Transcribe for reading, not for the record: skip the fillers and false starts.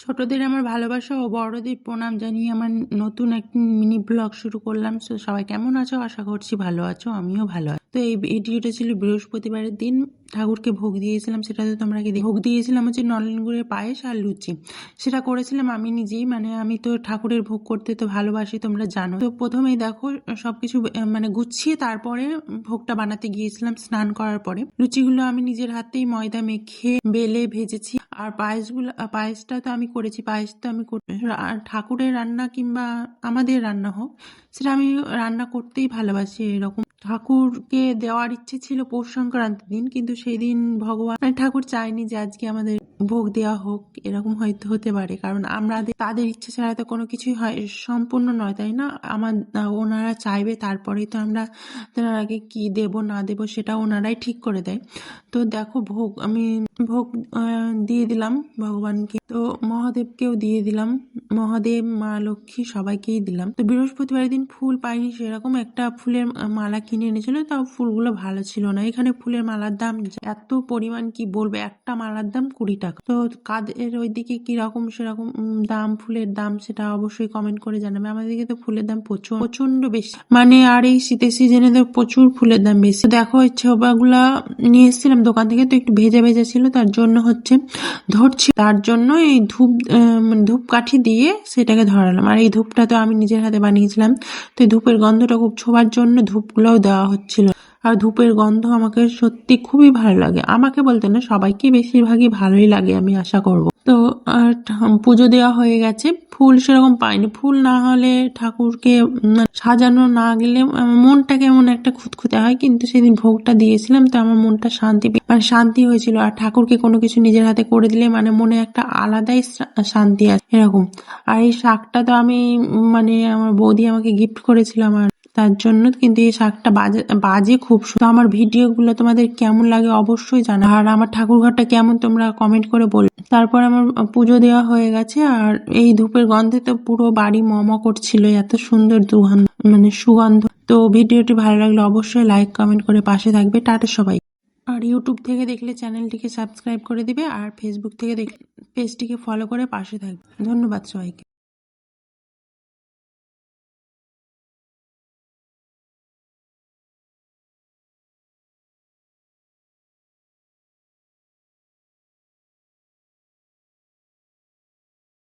ছোটদের আমার ভালোবাসা ও বড়দের প্রণাম জানিয়ে আমার নতুন একটি মিনি ব্লগ শুরু করলাম। তো সবাই কেমন আছো? আশা করছি ভালো আছো, আমিও ভালো আছি। তো এই ভিডিওটা ছিল বৃহস্পতিবারের দিন, ঠাকুরকে ভোগ দিয়েছিলাম। সেটা তো তোমরা ভোগ দিয়েছিলাম হচ্ছে নলেন গুড়ের পায়েস আর লুচি। সেটা করেছিলাম আমি নিজেই, মানে আমি তো ঠাকুরের ভোগ করতে তো ভালোবাসি, তোমরা জানো। তো প্রথমেই দেখো সবকিছু মানে গুছিয়ে তারপরে ভোগটা বানাতে গিয়েছিলাম। স্নান করার পরে লুচিগুলো আমি নিজের হাতেই ময়দা মেখে বেলে ভেজেছি। আর পায়েসটা তো আমি করেছি। পায়েস তো আমি আর ঠাকুরের রান্না কিংবা আমাদের রান্না হোক, সেটা আমি রান্না করতেই ভালোবাসি। এরকম ঠাকুরকে দেওয়ার ইচ্ছে ছিল পৌষ সংক্রান্তির দিন, কিন্তু সেই দিন ভগবান ঠাকুর চায়নি যে আজকে আমাদের ভোগ দেওয়া হোক। এরকম হয়তো হতে পারে, কারণ আমরা তাদের ইচ্ছে ছাড়া তো কোনো কিছুই হয় সম্পূর্ণ নয়, তাই না? ওনারা চাইবে, তারপরেই তো আমরা তার আগে কি দেব না দেব সেটা ওনারাই ঠিক করে দেয়। তো দেখো আমি ভোগ দিয়ে দিলাম ভগবানকে, তো মহাদেবকেও দিয়ে দিলাম, মহাদেব মা লক্ষ্মী সবাইকেই দিলাম। তো বৃহস্পতিবার দিন ফুল পাইনি, সেরকম একটা ফুলের মালা কিনে এনেছিল, তাও ফুলগুলো ভালো ছিল না। এখানে ফুলের মালার দাম এত পরিমাণ, কি বলবো, একটা মালার দাম 20 টাকা। তো কাদের ওইদিকে কিরকম সেরকম দাম, ফুলের দাম, সেটা অবশ্যই কমেন্ট করে জানাবে। আমাদের দিকে তো ফুলের দাম প্রচন্ড বেশি, মানে আর এই শীতের সিজনে তো প্রচুর ফুলের দাম বেশি। দেখো এই ছোবাগুলা নিয়ে এসেছিলাম দোকান থেকে, তো একটু ভেজা ভেজা ছিল, তার জন্য হচ্ছে ধরছি, তার জন্য এই ধূপকাঠি দিয়ে সেটাকে ধরালাম। আর এই ধূপটা তো আমি নিজের হাতে বানিয়েছিলাম, তো এই ধূপের গন্ধটা খুব ছোবার জন্য ধূপগুলোও দেওয়া হচ্ছিল। আর ধূপের গন্ধ আমাকে সত্যি খুবই ভালো লাগে, আমাকে বলতে না সবাইকে বেশিরভাগই ভালোই লাগে, আমি আশা করব। তো পুজো দেওয়া হয়ে গেছে। ফুল সেরকম পাইনি, ফুল না হলে ঠাকুরকে সাজানো না গেলে মনটা কেমন একটা খুঁতখুঁতে হয়। কিন্তু সেদিন ভোগটা দিয়েছিলাম, তো আমার মনটা শান্তি হয়েছিল। আর ঠাকুরকে কোনো কিছু নিজের হাতে করে দিলে মানে মনে একটা আলাদাই শান্তি আছে এরকম। আর এই শাকটা তো আমি মানে আমার বৌদি আমাকে গিফট করেছিল আমার, তার জন্য। কিন্তু এই শাকটা বাজে খুব সুন্দর। আমার ভিডিওগুলো তোমাদের কেমন লাগে অবশ্যই জানা, আর আমার ঠাকুর ঘরটা কেমন তোমরা কমেন্ট করে বল। তারপর আমার পুজো দেওয়া হয়ে গেছে, আর এই ধূপের গন্ধে তো পুরো বাড়ি করছিল, এত সুন্দর মানে সুগন্ধ। তো ভিডিওটি ভালো লাগলে অবশ্যই লাইক কমেন্ট করে পাশে থাকবে। টাটা সবাই। আর ইউটিউব থেকে দেখলে চ্যানেলটিকে সাবস্ক্রাইব করে দিবে, আর ফেসবুক থেকে দেখলে পেজটিকে ফলো করে পাশে থাকবে। ধন্যবাদ সবাইকে।